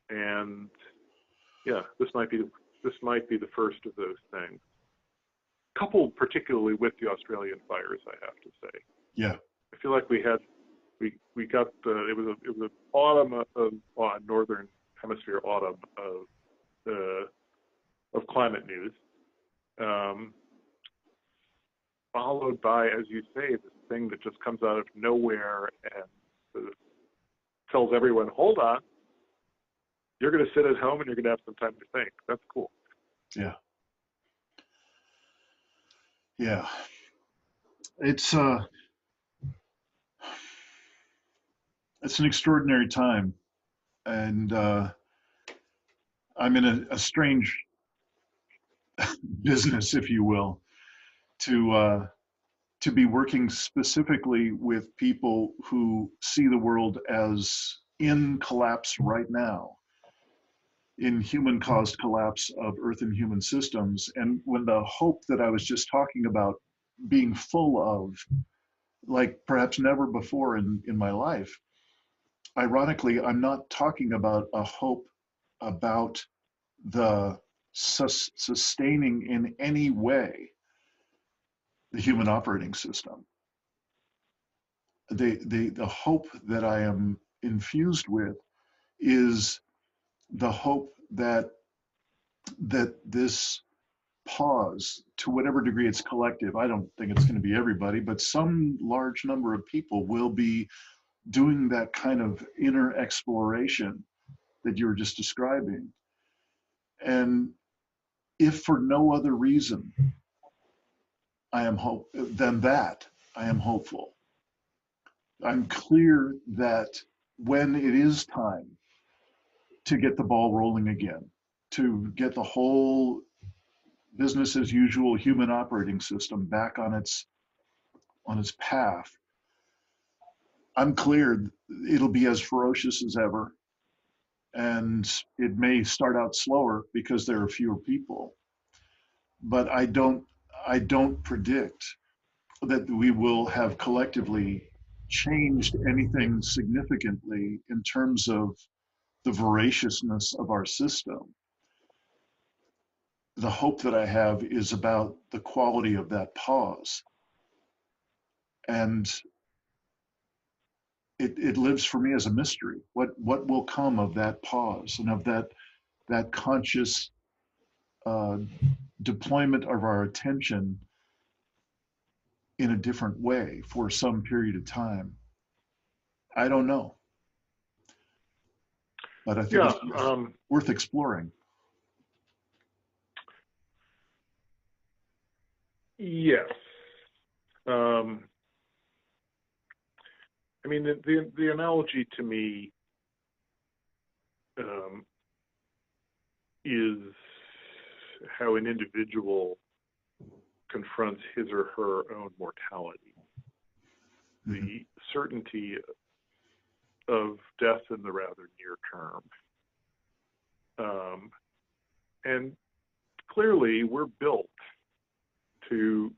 And yeah, this might be the first of those things, coupled particularly with the Australian fires, I have to say. Yeah. I feel like we got it was an autumn of northern hemisphere autumn of climate news, followed by, as you say, this thing that just comes out of nowhere and tells everyone, hold on, you're going to sit at home and you're going to have some time to think. That's cool. Yeah. Yeah. It's an extraordinary time, and I'm in a strange business, if you will, to be working specifically with people who see the world as in collapse right now, in human-caused collapse of Earth and human systems. And when the hope that I was just talking about being full of, like perhaps never before in my life, ironically, I'm not talking about a hope about the sustaining in any way the human operating system. The hope that I am infused with is the hope that this pause, to whatever degree it's collective, I don't think it's going to be everybody, but some large number of people will be doing that kind of inner exploration that you were just describing. And if for no other reason I am hopeful. I'm clear that when it is time to get the ball rolling again, to get the whole business as usual human operating system back on its path, I'm clear it'll be as ferocious as ever. And it may start out slower because there are fewer people. But I don't predict that we will have collectively changed anything significantly in terms of the voraciousness of our system. The hope that I have is about the quality of that pause. And it lives for me as a mystery. What will come of that pause and of that conscious deployment of our attention in a different way for some period of time? I don't know. But I think it's worth exploring. Yes. I mean, the analogy to me is how an individual confronts his or her own mortality. The certainty of death in the rather near term. And clearly we're built to,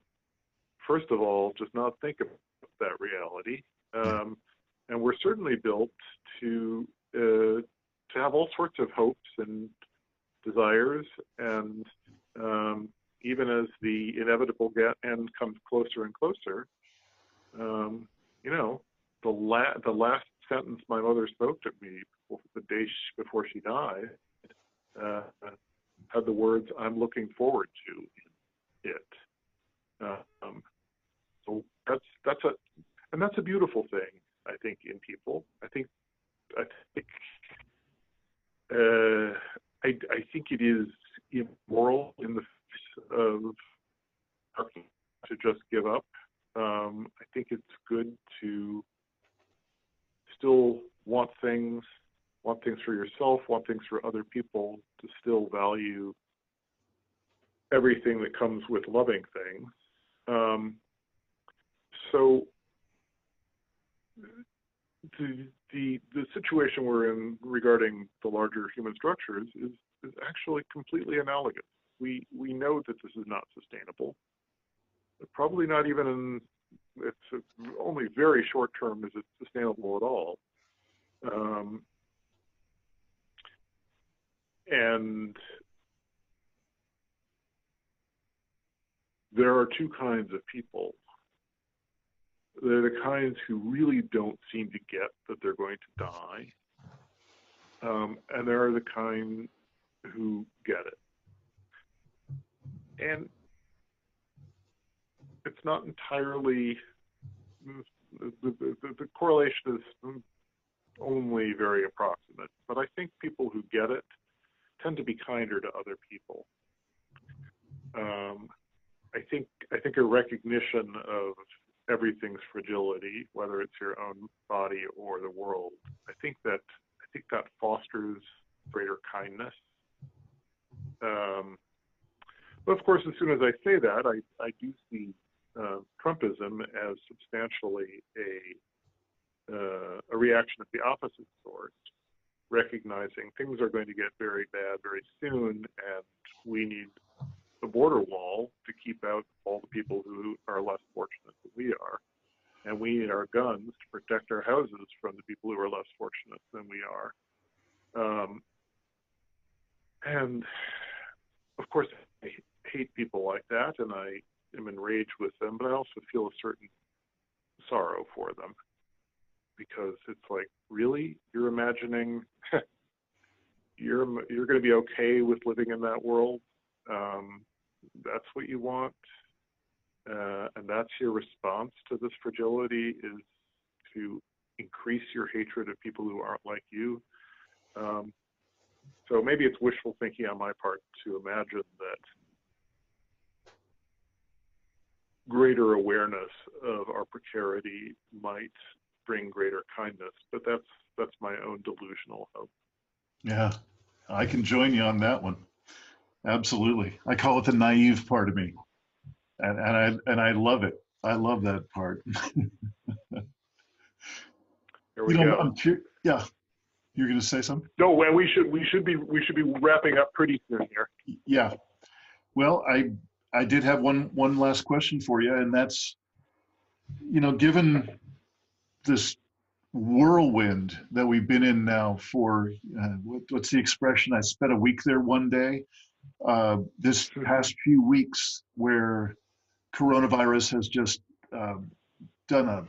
first of all, just not think about that reality. And we're certainly built to have all sorts of hopes and desires, and even as the inevitable end comes closer and closer, the last sentence my mother spoke to me the day before she died had the words, "I'm looking forward to" in it. So that's a beautiful thing, I think, in people. I think it is immoral in the face of to just give up. I think it's good to still want things for yourself, want things for other people, to still value everything that comes with loving things. So the situation we're in regarding the larger human structures is actually completely analogous. We know that this is not sustainable. Probably not even it's only very short term is it sustainable at all. And there are two kinds of people. They're the kinds who really don't seem to get that they're going to die. And there are the kind who get it. And it's not entirely, the correlation is only very approximate, but I think people who get it tend to be kinder to other people. I think a recognition of everything's fragility, whether it's your own body or the world, I think that fosters greater kindness. But of course, as soon as I say that, I do see Trumpism as substantially a reaction of the opposite sort, recognizing things are going to get very bad very soon, and we need a border wall to keep out all the people who are less fortunate than we are. And we need our guns to protect our houses from the people who are less fortunate than we are. And of course, I hate people like that, and I am enraged with them, but I also feel a certain sorrow for them, because it's like, really? You're imagining you're going to be okay with living in that world? That's what you want? And that's your response to this fragility, is to increase your hatred of people who aren't like you? So maybe it's wishful thinking on my part to imagine that greater awareness of our precarity might bring greater kindness, but that's my own delusional hope. Yeah, I can join you on that one. Absolutely. I call it the naive part of me, and I love it. I love that part. Here we go. Yeah, you're going to say something? No, well, we should be wrapping up pretty soon here. Yeah. Well, I did have one last question for you, and that's, given this whirlwind that we've been in now for what's the expression? I spent a week there one day. This past few weeks, where coronavirus has just done a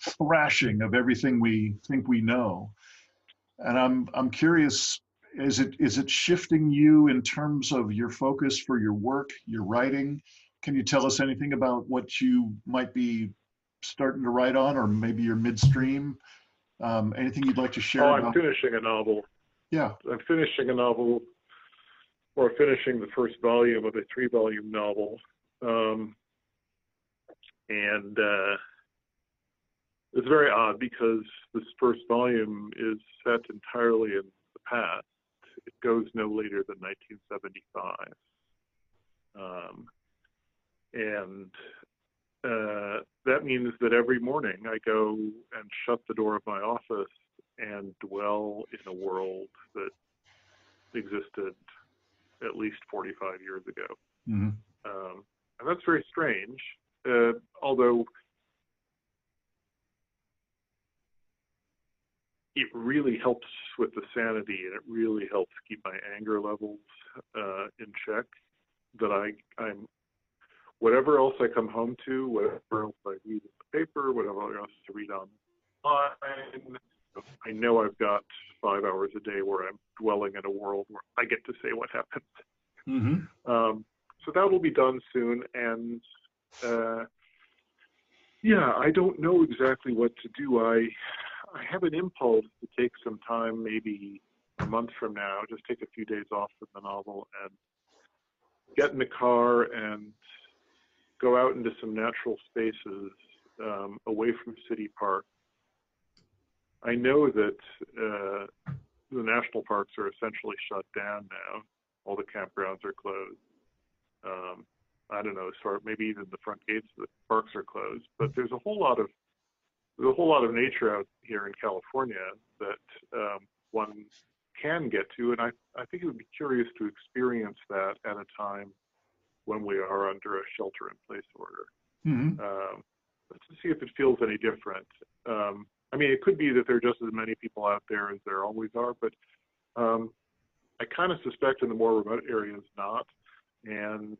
thrashing of everything we think we know, and I'm curious, is it shifting you in terms of your focus for your work, your writing? Can you tell us anything about what you might be starting to write on, or maybe you're midstream? Anything you'd like to share? I'm finishing a novel. Yeah. I'm finishing a novel, or finishing the first volume of a 3-volume novel. And it's very odd because this first volume is set entirely in the past. It goes no later than 1975. And that means that every morning I go and shut the door of my office and dwell in a world that existed at least 45 years ago. Mm-hmm. And that's very strange, although it really helps with the sanity, and it really helps keep my anger levels in check. That I'm whatever else I come home to, whatever else I read in the paper, whatever else I read online, I know I've got 5 hours a day where I'm dwelling in a world where I get to say what happened. Mm-hmm. So that will be done soon, and yeah, I don't know exactly what to do. I have an impulse to take some time, maybe a month from now, just take a few days off from the novel and get in the car and go out into some natural spaces away from City Park. I know that the national parks are essentially shut down now. All the campgrounds are closed. I don't know, sort of maybe even the front gates of the parks are closed. But there's a whole lot of nature out here in California that one can get to, and I think it would be curious to experience that at a time when we are under a shelter-in-place order. Mm-hmm. Let's see if it feels any different. I mean, it could be that there are just as many people out there as there always are, but I kind of suspect in the more remote areas not. And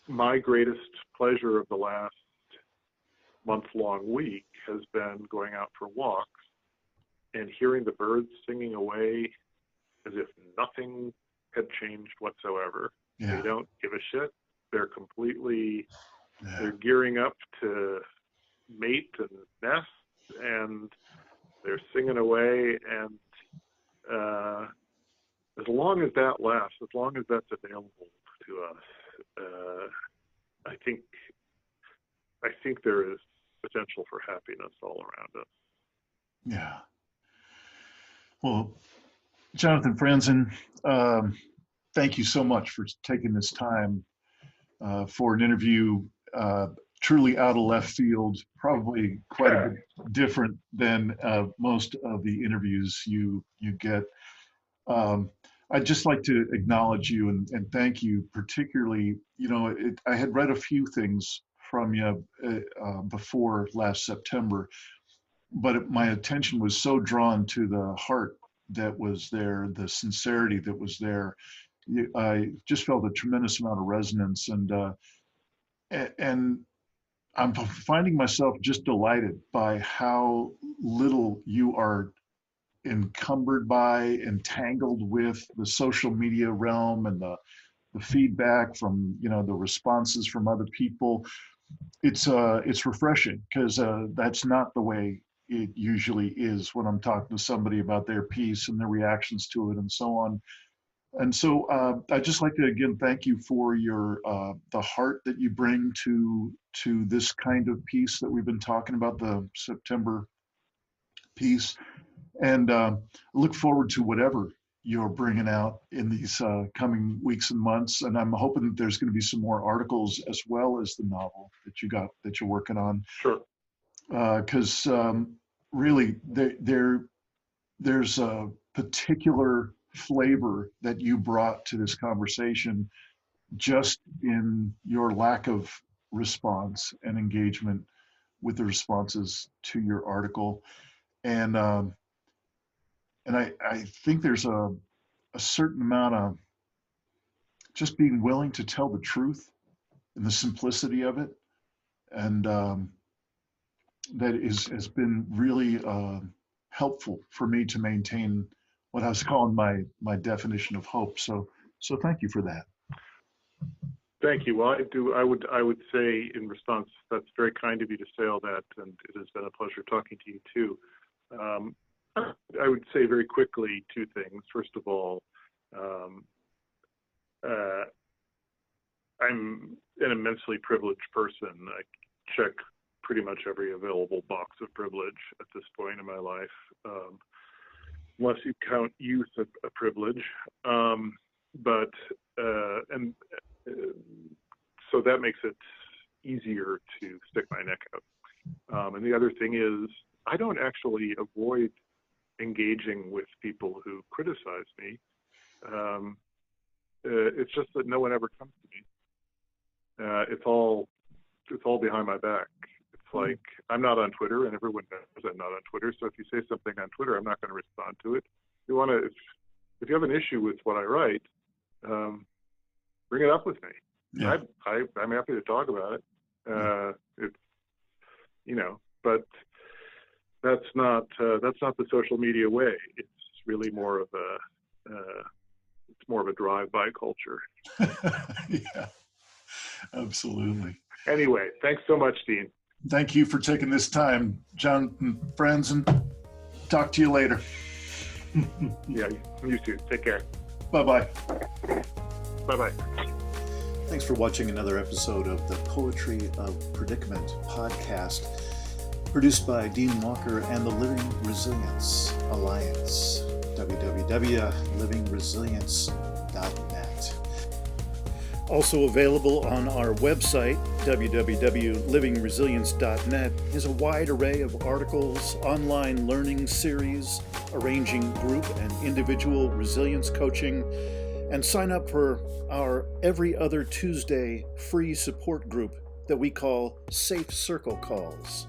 my greatest pleasure of the last month-long week has been going out for walks and hearing the birds singing away as if nothing had changed whatsoever. Yeah. They don't give a shit. They're completely, Yeah. they're gearing up to mate and nest, and they're singing away. And as long as that lasts, as long as that's available to us, I think there is potential for happiness all around us. Yeah. Well, Jonathan Franzen, thank you so much for taking this time for an interview truly out of left field, probably quite a bit different than most of the interviews you get. I'd just like to acknowledge you and thank you, particularly, I had read a few things from you before last September, but my attention was so drawn to the heart that was there, the sincerity that was there. I just felt a tremendous amount of resonance, and I'm finding myself just delighted by how little you are encumbered by, entangled with the social media realm and the feedback from, the responses from other people. It's refreshing because that's not the way it usually is when I'm talking to somebody about their piece and their reactions to it and so on. And so I'd just like to again thank you for your the heart that you bring to this kind of piece that we've been talking about, the September piece, and look forward to whatever you're bringing out in these coming weeks and months. And I'm hoping that there's going to be some more articles as well as the novel that you're working on. Sure. Because really, there's a particular flavor that you brought to this conversation just in your lack of response and engagement with the responses to your article. And I think there's a certain amount of just being willing to tell the truth and the simplicity of it. And that has been really helpful for me to maintain what I was calling my definition of hope. So thank you for that. Thank you. Well, I would say in response, that's very kind of you to say all that, and it has been a pleasure talking to you too. I would say very quickly two things. First of all, I'm an immensely privileged person. I check pretty much every available box of privilege at this point in my life, unless you count youth a privilege. So that makes it easier to stick my neck out. And the other thing is, I don't actually avoid engaging with people who criticize me. It's just that no one ever comes to me. It's all behind my back. It's like, I'm not on Twitter, and everyone knows I'm not on Twitter. So if you say something on Twitter, I'm not going to respond to it. If you have an issue with what I write, bring it up with me. Yeah. I'm happy to talk about it. It's, but that's not the social media way. It's really more of a drive-by culture. Yeah, absolutely. Anyway, thanks so much, Dean. Thank you for taking this time, Jem Franzen. Talk to you later. Yeah, you too. Take care. Bye-bye. Bye-bye. Thanks for watching another episode of the Poetry of Predicament podcast, produced by Dean Walker and the Living Resilience Alliance, www.livingresilience.net. Also available on our website, www.livingresilience.net, is a wide array of articles, online learning series, arranging group and individual resilience coaching, and sign up for our every other Tuesday free support group that we call Safe Circle Calls.